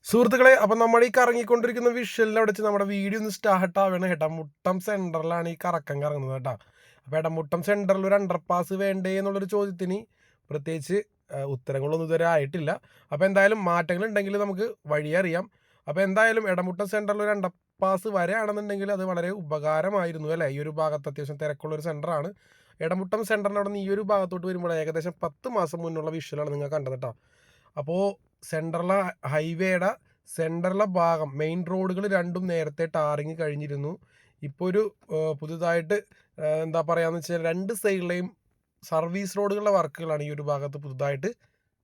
സുഹൃത്തുക്കളെ, അപ്പം നമ്മൾ ഈ കറങ്ങിക്കൊണ്ടിരിക്കുന്ന വിഷ്വലിൽ അവിടെ വെച്ച് നമ്മുടെ വീഡിയോ ഒന്ന് സ്റ്റാർട്ട് ആവുകയാണ്. എടമുട്ടം സെൻറ്ററിലാണ് ഈ കറക്കം കറങ്ങുന്നത് കേട്ടോ. അപ്പോൾ എടമുട്ടം സെൻറ്ററിൽ ഒരു അണ്ടർപാസ് വേണ്ടേ എന്നുള്ളൊരു ചോദ്യത്തിന് പ്രത്യേകിച്ച് ഉത്തരങ്ങളൊന്നും ഇതുവരെ ആയിട്ടില്ല. അപ്പോൾ എന്തായാലും മാറ്റങ്ങൾ ഉണ്ടെങ്കിൽ നമുക്ക് വഴി അറിയാം. അപ്പോൾ എന്തായാലും എടമുട്ടം സെൻറ്ററിൽ ഒരു അണ്ടർപാസ് വരികയാണെന്നുണ്ടെങ്കിൽ അത് വളരെ ഉപകാരമായിരുന്നു അല്ലേ. ഈ ഒരു ഭാഗത്ത് അത്യാവശ്യം തിരക്കുള്ളൊരു സെൻറ്ററാണ്. എടമുട്ടം സെൻറ്ററിൻ്റെ അവിടെ നിന്ന് ഈ ഒരു ഭാഗത്തോട്ട് വരുമ്പോൾ ഏകദേശം 10 മാസം മുന്നുള്ള വിഷ്വലാണ് നിങ്ങൾ കണ്ടത് കേട്ടോ. അപ്പോൾ സെൻട്രലെ ഹൈവേയുടെ സെൻട്രലെ ഭാഗം മെയിൻ റോഡുകൾ രണ്ടും നേരത്തെ ടാറിങ് കഴിഞ്ഞിരുന്നു. ഇപ്പോൾ ഒരു പുതുതായിട്ട് എന്താ പറയുകയെന്ന് വെച്ചാൽ രണ്ട് സൈഡിലെയും സർവീസ് റോഡുകളുടെ വർക്കുകളാണ് ഈ ഒരു ഭാഗത്ത് പുതുതായിട്ട്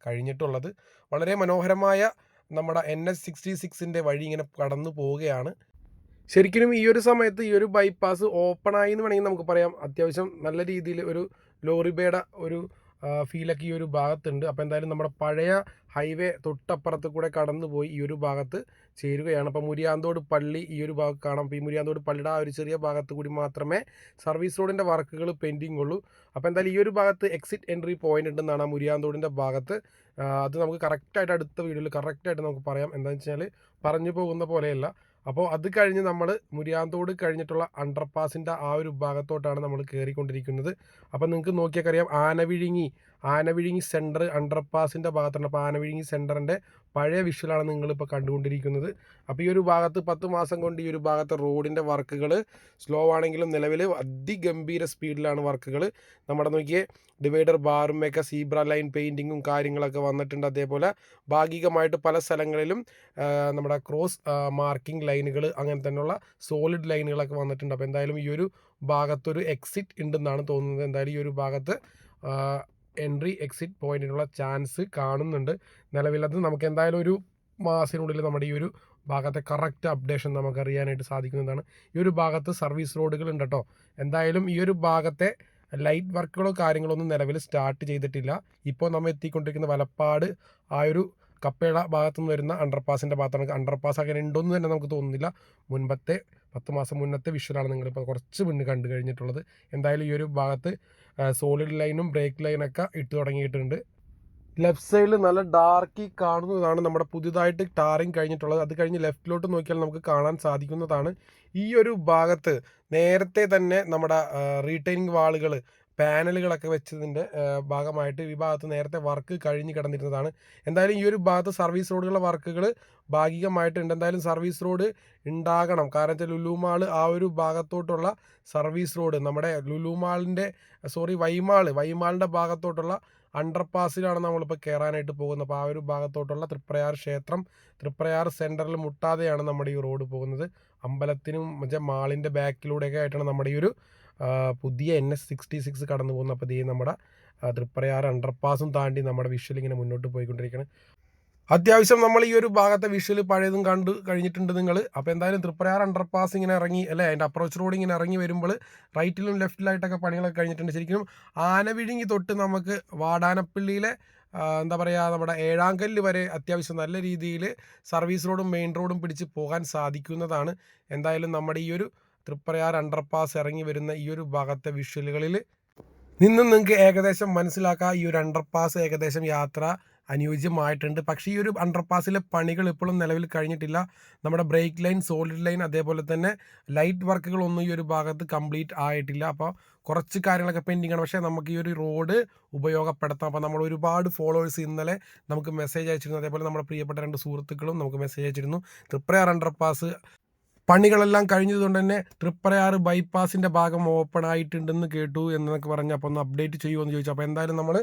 കഴിഞ്ഞിട്ടുള്ളത്. വളരെ മനോഹരമായ നമ്മുടെ NH66 വഴി ഇങ്ങനെ കടന്നു പോവുകയാണ്. ശരിക്കും ഈ ഒരു സമയത്ത് ഈ ഒരു ബൈപ്പാസ് ഓപ്പണായി എന്ന് വേണമെങ്കിൽ നമുക്ക് പറയാം. അത്യാവശ്യം നല്ല രീതിയിൽ ഒരു ലോറി ബേയുടെ ഒരു ഫീലൊക്കെ ഈ ഒരു ഭാഗത്തുണ്ട്. അപ്പോൾ എന്തായാലും നമ്മുടെ പഴയ ഹൈവേ തൊട്ടപ്പുറത്ത് കൂടെ കടന്നു പോയി ഈ ഒരു ഭാഗത്ത് ചേരുകയാണ്. അപ്പോൾ മുരിയാന്തോട് പള്ളി ഈ ഒരു ഭാഗത്ത് കാണാം. അപ്പോൾ ഈ മുരിയാന്തോട് പള്ളിയുടെ ആ ഒരു ചെറിയ ഭാഗത്ത് കൂടി മാത്രമേ സർവീസ് റോഡിൻ്റെ വർക്കുകൾ പെൻഡിങ് ഉള്ളൂ. അപ്പോൾ എന്തായാലും ഈ ഒരു ഭാഗത്ത് എക്സിറ്റ് എൻട്രി പോയിന്റ് ഉണ്ടെന്നാണ് ആ മുരിയാന്തോടിൻ്റെ ഭാഗത്ത്. അത് നമുക്ക് കറക്റ്റായിട്ട് അടുത്ത വീഡിയോയിൽ കറക്റ്റായിട്ട് നമുക്ക് പറയാം. എന്താണെന്ന് വെച്ചാൽ പറഞ്ഞു പോകുന്ന പോലെയല്ല. അപ്പോൾ അത് കഴിഞ്ഞ് നമ്മൾ മുരിയാന്തോട് കഴിഞ്ഞിട്ടുള്ള അണ്ടർപാസിൻ്റെ ആ ഒരു ഭാഗത്തോട്ടാണ് നമ്മൾ കയറിക്കൊണ്ടിരിക്കുന്നത്. അപ്പോൾ നിങ്ങൾക്ക് നോക്കിയാൽ അറിയാം, ആനവിഴുങ്ങി സെൻറ്റർ അണ്ടർപാസിൻ്റെ ഭാഗത്താണ്. അപ്പോൾ ആനവിഴുങ്ങി സെൻറ്ററിൻ്റെ പഴയ വിഷ്വലാണ് നിങ്ങളിപ്പോൾ കണ്ടുകൊണ്ടിരിക്കുന്നത്. അപ്പോൾ ഈ ഒരു ഭാഗത്ത് 10 മാസം കൊണ്ട് ഈ ഒരു ഭാഗത്തെ റോഡിൻ്റെ വർക്കുകൾ സ്ലോ ആണെങ്കിലും നിലവിൽ അതിഗംഭീര സ്പീഡിലാണ് വർക്കുകൾ. നമ്മുടെ നോക്കിയേ ഡിവൈഡർ ബാറുമൊക്കെ സീബ്ര ലൈൻ പെയിൻറ്റിങ്ങും കാര്യങ്ങളൊക്കെ വന്നിട്ടുണ്ട്. അതേപോലെ ഭാഗികമായിട്ട് പല സ്ഥലങ്ങളിലും നമ്മുടെ ക്രോസ് മാർക്കിംഗ് ലൈനുകൾ അങ്ങനെ തന്നെയുള്ള സോളിഡ് ലൈനുകളൊക്കെ വന്നിട്ടുണ്ട്. അപ്പോൾ എന്തായാലും ഈ ഒരു ഭാഗത്തൊരു എക്സിറ്റ് ഉണ്ടെന്നാണ് തോന്നുന്നത്. എന്തായാലും ഈ ഒരു ഭാഗത്ത് എൻട്രി എക്സിറ്റ് പോയിന്റിനുള്ള ചാൻസ് കാണുന്നുണ്ട്. നിലവിലത് നമുക്ക് എന്തായാലും ഒരു മാസത്തിനുള്ളിൽ നമ്മുടെ ഈ ഒരു ഭാഗത്തെ കറക്റ്റ് അപ്ഡേഷൻ നമുക്ക് അറിയാനായിട്ട് സാധിക്കുന്നതാണ്. ഈ ഒരു ഭാഗത്ത് സർവീസ് റോഡുകൾ ഉണ്ട് കേട്ടോ. എന്തായാലും ഈ ഒരു ഭാഗത്തെ ലൈറ്റ് വർക്കുകളോ കാര്യങ്ങളോ ഒന്നും നിലവിൽ സ്റ്റാർട്ട് ചെയ്തിട്ടില്ല. ഇപ്പോൾ നമ്മൾ എത്തിക്കൊണ്ടിരിക്കുന്ന വലപ്പാട് ആ ഒരു കപ്പയുടെ ഭാഗത്തുനിന്ന് വരുന്ന അണ്ടർപാസിൻ്റെ ഭാഗത്താണ്. അണ്ടർപാസ് അങ്ങനെ ഉണ്ടോയെന്ന് തന്നെ നമുക്ക് തോന്നുന്നില്ല. മുൻപത്തെ 10 മാസം മുന്നത്തെ വിഷ്വലാണ് നിങ്ങളിപ്പോൾ കുറച്ച് മുന്നേ കണ്ടു കഴിഞ്ഞിട്ടുള്ളത്. എന്തായാലും ഈ ഒരു ഭാഗത്ത് സോളിഡ് ലൈനും ബ്രേക്ക് ലൈനൊക്കെ ഇട്ട് തുടങ്ങിയിട്ടുണ്ട്. ലെഫ്റ്റ് സൈഡിൽ നല്ല ഡാർക്കി കാണുന്നതാണ് നമ്മുടെ പുതിയതായിട്ട് ടാറിങ് കഴിഞ്ഞിട്ടുള്ളത്. അത് കഴിഞ്ഞ് ലെഫ്റ്റിലോട്ട് നോക്കിയാൽ നമുക്ക് കാണാൻ സാധിക്കുന്നതാണ് ഈ ഒരു ഭാഗത്ത് നേരത്തെ തന്നെ നമ്മുടെ റീറ്റെയിനിങ് വാളുകൾ പാനലുകളൊക്കെ വെച്ചതിൻ്റെ ഭാഗമായിട്ട് ഈ ഭാഗത്ത് നേരത്തെ വർക്ക് കഴിഞ്ഞ് കിടന്നിരുന്നതാണ്. എന്തായാലും ഈ ഒരു ഭാഗത്ത് സർവീസ് റോഡുകളുടെ വർക്കുകൾ ഭാഗികമായിട്ടുണ്ട്. എന്തായാലും സർവീസ് റോഡ് ഉണ്ടാകണം. കാരണം വെച്ചാൽ ലുലു മാൾ ആ ഒരു ഭാഗത്തോട്ടുള്ള സർവീസ് റോഡ് നമ്മുടെ ലുലു മാളിൻ്റെ വൈമാളിൻ്റെ ഭാഗത്തോട്ടുള്ള അണ്ടർപാസിലാണ് നമ്മളിപ്പോൾ കയറാനായിട്ട് പോകുന്നത്. അപ്പോൾ ആ ഒരു ഭാഗത്തോട്ടുള്ള തൃപ്രയാർ ക്ഷേത്രം തൃപ്രയാർ സെൻറ്ററിൽ മുട്ടാതെയാണ് നമ്മുടെ ഈ റോഡ് പോകുന്നത്. അമ്പലത്തിനും മറ്റേ മാളിൻ്റെ ബാക്കിലൂടെയൊക്കെ ആയിട്ടാണ് നമ്മുടെ ഈ ഒരു പുതിയ NH66 കടന്നു പോകുന്നത്. അപ്പോൾ ഈ നമ്മുടെ തൃപ്രയാർ അണ്ടർപാസും താണ്ടി നമ്മുടെ വിഷ്വൽ ഇങ്ങനെ മുന്നോട്ട് പോയിക്കൊണ്ടിരിക്കുകയാണ്. അത്യാവശ്യം നമ്മൾ ഈ ഒരു ഭാഗത്തെ വിഷ്വൽ പഴയതും കണ്ടു കഴിഞ്ഞിട്ടുണ്ട് നിങ്ങൾ. അപ്പോൾ എന്തായാലും തൃപ്രയാർ അണ്ടർപാസ് ഇങ്ങനെ ഇറങ്ങി അല്ലേ, അതിൻ്റെ അപ്രോച്ച് റോഡ് ഇങ്ങനെ ഇറങ്ങി വരുമ്പോൾ റൈറ്റിലും ലെഫ്റ്റിലായിട്ടൊക്കെ പണികളൊക്കെ കഴിഞ്ഞിട്ടുണ്ട്. ശരിക്കും ആനവിഴുങ്ങി തൊട്ട് നമുക്ക് വാടാനപ്പള്ളിയിലെ എന്താ പറയുക നമ്മുടെ ഏഴാങ്കല്ല് വരെ അത്യാവശ്യം നല്ല രീതിയിൽ സർവീസ് റോഡും മെയിൻ റോഡും പിടിച്ച് പോകാൻ സാധിക്കുന്നതാണ്. എന്തായാലും നമ്മുടെ ഈ ഒരു തൃപ്രയാർ അണ്ടർപാസ് ഇറങ്ങി വരുന്ന ഈ ഒരു ഭാഗത്തെ വിഷ്വലുകളിൽ നിന്നും നിങ്ങൾക്ക് ഏകദേശം മനസ്സിലാക്കാം ഈ ഒരു അണ്ടർപാസ് ഏകദേശം യാത്ര അനുയോജ്യമായിട്ടുണ്ട്. പക്ഷേ ഈ ഒരു അണ്ടർപാസിലെ പണികൾ ഇപ്പോഴും നിലവിൽ കഴിഞ്ഞിട്ടില്ല. നമ്മുടെ ബ്രേക്ക് ലൈൻ, സോളിഡ് ലൈൻ, അതേപോലെ തന്നെ ലൈറ്റ് വർക്കുകളൊന്നും ഈ ഒരു ഭാഗത്ത് കംപ്ലീറ്റ് ആയിട്ടില്ല. അപ്പോൾ കുറച്ച് കാര്യങ്ങളൊക്കെ പെൻഡിങ് ആണ്. പക്ഷേ നമുക്ക് ഈ ഒരു റോഡ് ഉപയോഗപ്പെടുത്താം. അപ്പോൾ നമ്മൾ ഒരുപാട് ഫോളോവേഴ്സ് ഇന്നലെ നമുക്ക് മെസ്സേജ് അയച്ചിരുന്നു. അതേപോലെ നമ്മുടെ പ്രിയപ്പെട്ട 2 സുഹൃത്തുക്കളും നമുക്ക് മെസ്സേജ് അയച്ചിരുന്നു. തൃപ്രയാർ അണ്ടർപാസ് പണികളെല്ലാം കഴിഞ്ഞതുകൊണ്ട് തന്നെ തൃപ്രയാർ ബൈപ്പാസിൻ്റെ ഭാഗം ഓപ്പൺ ആയിട്ടുണ്ടെന്ന് കേട്ടു എന്നൊക്കെ പറഞ്ഞ് അപ്പോൾ ഒന്ന് അപ്ഡേറ്റ് ചെയ്യുമെന്ന് ചോദിച്ചു. അപ്പോൾ എന്തായാലും നമ്മൾ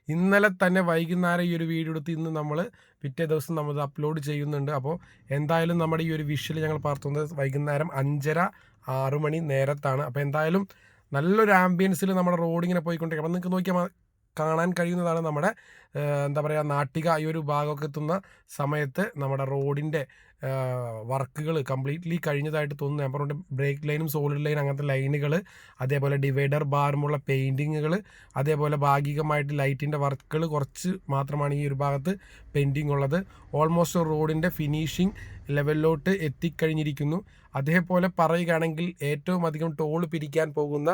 ഇന്നലെ തന്നെ വൈകുന്നേരം ഈ ഒരു വീഡിയോ എടുത്ത് ഇന്ന് നമ്മൾ പിറ്റേ ദിവസം നമ്മൾ അപ്ലോഡ് ചെയ്യുന്നുണ്ട്. അപ്പോൾ എന്തായാലും നമ്മുടെ ഈ ഒരു വിഷ്വൽ ഞങ്ങൾ പറത്തുന്നത് വൈകുന്നേരം 5:30-6 മണി നേരത്താണ്. അപ്പോൾ എന്തായാലും നല്ലൊരു ആംബിയൻസിൽ നമ്മുടെ റോഡിങ്ങനെ പോയിക്കൊണ്ടിരിക്കും. അപ്പോൾ നിങ്ങൾക്ക് നോക്കിയാൽ കാണാൻ കഴിയുന്നതാണ് നമ്മുടെ എന്താ പറയുക നാട്ടിക ഈ ഒരു ഭാഗമൊക്കെ എത്തുന്ന സമയത്ത് നമ്മുടെ റോഡിൻ്റെ വർക്കുകൾ കംപ്ലീറ്റ്ലി കഴിഞ്ഞതായിട്ട് തോന്നുന്നു. ഞാൻ പറഞ്ഞിട്ട് ബ്രേക്ക് ലൈനും സോളിഡ് ലൈൻ അങ്ങനത്തെ ലൈനുകൾ, അതേപോലെ ഡിവൈഡർ ബാറുമുള്ള പെയിൻറ്റിങ്ങുകൾ, അതേപോലെ ഭാഗികമായിട്ട് ലൈറ്റിൻ്റെ വർക്കുകൾ കുറച്ച് മാത്രമാണ് ഈ ഒരു ഭാഗത്ത് പെൻഡിങ് ഉള്ളത്. ഓൾമോസ്റ്റ് റോഡിൻ്റെ ഫിനിഷിങ് ലെവലിലോട്ട് എത്തിക്കഴിഞ്ഞിരിക്കുന്നു. അതേപോലെ പറയുകയാണെങ്കിൽ ഏറ്റവും അധികം ടോൾ പിരിക്കാൻ പോകുന്ന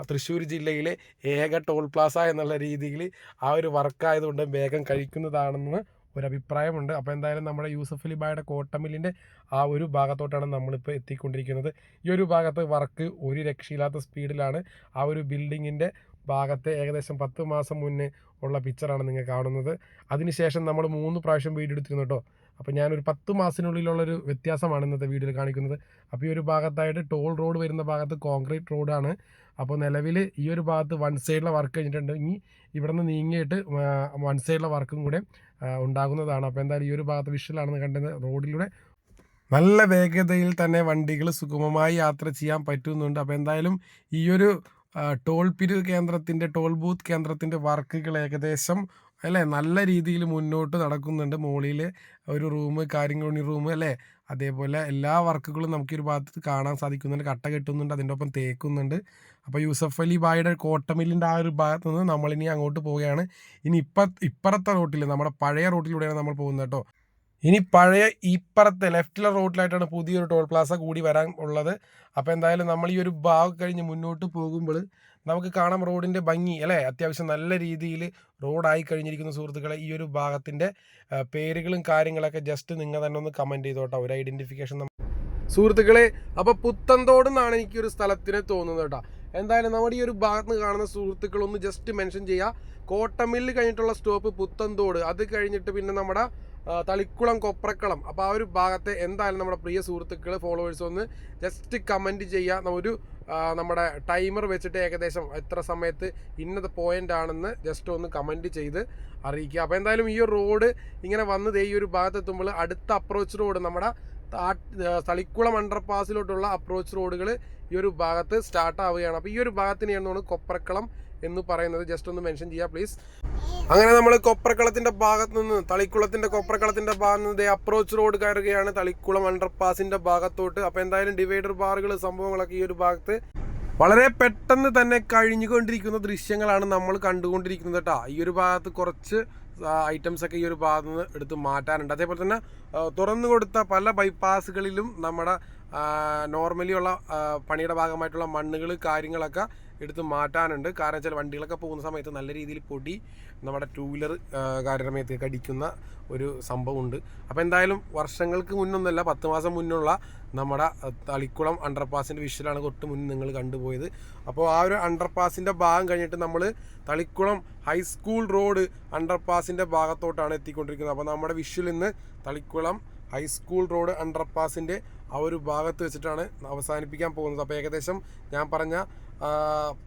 തൃശ്ശൂർ ജില്ലയിലെ ഏക ടോൾ പ്ലാസ എന്നുള്ള രീതിയിൽ ആ ഒരു വർക്കായതുകൊണ്ട് വേഗം കഴിക്കുന്നതാണെന്ന് ഒരു അഭിപ്രായമുണ്ട്. അപ്പോൾ എന്തായാലും നമ്മുടെ യൂസഫ് അലി ബായുടെ കോട്ടമില്ലിൻ്റെ ആ ഒരു ഭാഗത്തോട്ടാണ് നമ്മളിപ്പോൾ എത്തിക്കൊണ്ടിരിക്കുന്നത്. ഈ ഒരു ഭാഗത്ത് വർക്ക് ഒരു രക്ഷയില്ലാത്ത സ്പീഡിലാണ്. ആ ഒരു ബിൽഡിങ്ങിൻ്റെ ഭാഗത്തെ ഏകദേശം 10 മാസം മുന്നേ ഉള്ള പിക്ചറാണ് നിങ്ങൾ കാണുന്നത്. അതിനുശേഷം നമ്മൾ 3 പ്രാവശ്യം വീഡിയോ എടുത്തിരുന്നു കേട്ടോ. അപ്പോൾ ഞാനൊരു 10 മാസത്തിനുള്ളിലുള്ളൊരു വ്യത്യാസമാണ് ഇന്നത്തെ വീഡിയോയിൽ കാണിക്കുന്നത്. അപ്പോൾ ഈ ഒരു ഭാഗത്തായിട്ട് ടോൾ റോഡ് വരുന്ന ഭാഗത്ത് കോൺക്രീറ്റ് റോഡാണ്. അപ്പോൾ നിലവിൽ ഈ ഒരു ഭാഗത്ത് വൺ സൈഡിലെ വർക്ക് കഴിഞ്ഞിട്ടുണ്ട്. ഇനി ഇവിടെ നിന്ന് നീങ്ങിയിട്ട് വൺ സൈഡിലെ വർക്കും കൂടെ ഉണ്ടാകുന്നതാണ്. അപ്പോൾ എന്തായാലും ഈ ഒരു ഭാഗത്ത് വിഷ്വലാണെന്ന് കണ്ടത്. റോഡിലൂടെ നല്ല വേഗതയിൽ തന്നെ വണ്ടികൾ സുഗമമായി യാത്ര ചെയ്യാൻ പറ്റുന്നുണ്ട്. അപ്പോൾ എന്തായാലും ഈ ഒരു ടോൾ പിരിവ് കേന്ദ്രത്തിൻ്റെ ടോൾ ബൂത്ത് കേന്ദ്രത്തിൻ്റെ വർക്കുകൾ ഏകദേശം അല്ലേ നല്ല രീതിയിൽ മുന്നോട്ട് നടക്കുന്നുണ്ട്. മുകളിൽ ഒരു റൂം കാര്യങ്ങൾ റൂം അല്ലേ, അതേപോലെ എല്ലാ വർക്കുകളും നമുക്ക് ഒരു ഭാഗത്ത് കാണാൻ സാധിക്കുന്നുണ്ട്. കട്ട കെട്ടുന്നുണ്ട്, അതിൻ്റെ ഒപ്പം തേക്കുന്നുണ്ട്. അപ്പോൾ യൂസഫ് അലി ബായുടെ കോട്ടമില്ലിൻ്റെ ആ ഒരു ഭാഗത്ത് നിന്ന് നമ്മളിനി അങ്ങോട്ട് പോവുകയാണ്. ഇനി ഇപ്പുറത്തെ റോട്ടിൽ നമ്മുടെ പഴയ റോട്ടിലൂടെയാണ് നമ്മൾ പോകുന്നത് കേട്ടോ. ഇനി പഴയ ഇപ്പുറത്തെ ലെഫ്റ്റിലെ റോഡിലായിട്ടാണ് പുതിയൊരു ടോൾ പ്ലാസ കൂടി വരാൻ ഉള്ളത്. അപ്പോൾ എന്തായാലും നമ്മൾ ഈ ഒരു ഭാഗം കഴിഞ്ഞ് മുന്നോട്ട് പോകുമ്പോൾ നമുക്ക് കാണാം റോഡിൻ്റെ ഭംഗി അല്ലേ. അത്യാവശ്യം നല്ല രീതിയിൽ റോഡായി കഴിഞ്ഞിരിക്കുന്ന സുഹൃത്തുക്കളെ. ഈ ഒരു ഭാഗത്തിൻ്റെ പേരുകളും കാര്യങ്ങളൊക്കെ ജസ്റ്റ് നിങ്ങൾ തന്നെ ഒന്ന് കമൻറ്റ് ചെയ്തോട്ടോ, ഒരു ഐഡൻറ്റിഫിക്കേഷൻ സുഹൃത്തുക്കളെ. അപ്പോൾ പുത്തൻതോട് എന്നാണ് എനിക്കൊരു സ്ഥലത്തിന് തോന്നുന്നത് കേട്ടോ. എന്തായാലും നമ്മുടെ ഈ ഒരു ഭാഗത്ത് കാണുന്ന സുഹൃത്തുക്കളൊന്ന് ജസ്റ്റ് മെൻഷൻ ചെയ്യുക. കോട്ടമില്ല് കഴിഞ്ഞിട്ടുള്ള സ്റ്റോപ്പ് പുത്തൻതോട്, അത് കഴിഞ്ഞിട്ട് പിന്നെ നമ്മുടെ തളിക്കുളം കൊപ്രക്കളം. അപ്പോൾ ആ ഒരു ഭാഗത്തെ എന്തായാലും നമ്മുടെ പ്രിയ സുഹൃത്തുക്കൾ ഫോളോവേഴ്സ് ഒന്ന് ജസ്റ്റ് കമൻറ്റ് ചെയ്യുക. നമ്മുടെ ടൈമർ വെച്ചിട്ട് ഏകദേശം എത്ര സമയത്ത് ഇന്നത് പോയിൻ്റ് ആണെന്ന് ജസ്റ്റ് ഒന്ന് കമൻറ്റ് ചെയ്ത് അറിയിക്കുക. അപ്പോൾ എന്തായാലും ഈ ഒരു റോഡ് ഇങ്ങനെ വന്നത് ഈ ഒരു ഭാഗത്തെത്തുമ്പോൾ അടുത്ത അപ്രോച്ച് റോഡ് നമ്മുടെ തളിക്കുളം അണ്ടർപാസിലോട്ടുള്ള അപ്രോച്ച് റോഡുകൾ ഈ ഒരു ഭാഗത്ത് സ്റ്റാർട്ട് ആവുകയാണ്. അപ്പോൾ ഈ ഒരു ഭാഗത്തിനെയാണ് കൊപ്രക്കളം എന്ന് പറയുന്നത്. ജസ്റ്റ് ഒന്ന് മെൻഷൻ ചെയ്യുക പ്ലീസ്. അങ്ങനെ നമ്മൾ കൊപ്രക്കളത്തിൻ്റെ ഭാഗത്ത് നിന്ന് കൊപ്രക്കളത്തിൻ്റെ ഭാഗത്ത് നിന്ന് അപ്രോച്ച് റോഡ് കയറുകയാണ് തളിക്കുളം അണ്ടർപാസിൻ്റെ ഭാഗത്തോട്ട്. അപ്പോൾ എന്തായാലും ഡിവൈഡർ ബാറുകൾ സംഭവങ്ങളൊക്കെ ഈ ഒരു ഭാഗത്ത് വളരെ പെട്ടെന്ന് തന്നെ കഴിഞ്ഞുകൊണ്ടിരിക്കുന്ന ദൃശ്യങ്ങളാണ് നമ്മൾ കണ്ടുകൊണ്ടിരിക്കുന്നത് കേട്ടോ. ഈ ഒരു ഭാഗത്ത് കുറച്ച് ഐറ്റംസ് ഒക്കെ ഈ ഒരു ഭാഗത്ത് നിന്ന് എടുത്ത് മാറ്റാനുണ്ട്. അതേപോലെ തന്നെ തുറന്നു കൊടുത്ത പല ബൈപ്പാസുകളിലും നമ്മുടെ നോർമലി ഉള്ള പണിയുടെ ഭാഗമായിട്ടുള്ള മണ്ണുകൾ കാര്യങ്ങളൊക്കെ എടുത്ത് മാറ്റാനുണ്ട്. കാരണം വെച്ചാൽ വണ്ടികളൊക്കെ പോകുന്ന സമയത്ത് നല്ല രീതിയിൽ പൊടി നമ്മുടെ ടൂ വീലർ കാര്യങ്ങളുടെ മേത്തേക്ക് അടിക്കുന്ന ഒരു സംഭവമുണ്ട്. അപ്പോൾ എന്തായാലും വർഷങ്ങൾക്ക് മുന്നൊന്നല്ല, 10 മാസം മുന്നുള്ള നമ്മുടെ തളിക്കുളം അണ്ടർപാസിൻ്റെ വിഷ്വലാണ് തൊട്ട് മുന്നേ നിങ്ങൾ കണ്ടുപോയത്. അപ്പോൾ ആ ഒരു അണ്ടർപാസിൻ്റെ ഭാഗം കഴിഞ്ഞിട്ട് നമ്മൾ തളിക്കുളം ഹൈസ്കൂൾ റോഡ് അണ്ടർപാസിൻ്റെ ഭാഗത്തോട്ടാണ് എത്തിക്കൊണ്ടിരിക്കുന്നത്. അപ്പോൾ നമ്മുടെ വിഷ്വൽ ഇന്ന് തളിക്കുളം ഹൈസ്കൂൾ റോഡ് അണ്ടർപാസിൻ്റെ ആ ഒരു ഭാഗത്ത് വെച്ചിട്ടാണ് അവസാനിപ്പിക്കാൻ പോകുന്നത്. അപ്പോൾ ഏകദേശം ഞാൻ പറഞ്ഞ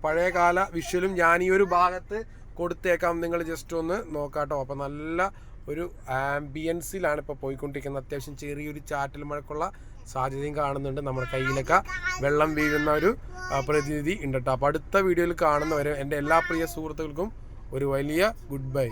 പഴയകാല വിഷ്വലും ഞാൻ ഈ ഒരു ഭാഗത്ത് കൊടുത്തേക്കാം, നിങ്ങൾ ജസ്റ്റ് ഒന്ന് നോക്കാട്ടോ. അപ്പോൾ നല്ല ഒരു ആംബിയൻസിലാണ് ഇപ്പോൾ പോയിക്കൊണ്ടിരിക്കുന്നത്. അത്യാവശ്യം ചെറിയൊരു ചാറ്റൽ മഴക്കുള്ള സാധ്യതയും കാണുന്നുണ്ട്. നമ്മുടെ കയ്യിലൊക്കെ വെള്ളം വീഴുന്ന ഒരു പ്രതിനിധി ഉണ്ട് കേട്ടോ. അപ്പോൾ അടുത്ത വീഡിയോയിൽ കാണുന്നവരെ എൻ്റെ എല്ലാ പ്രിയ സുഹൃത്തുക്കൾക്കും ഒരു വലിയ ഗുഡ് ബൈ.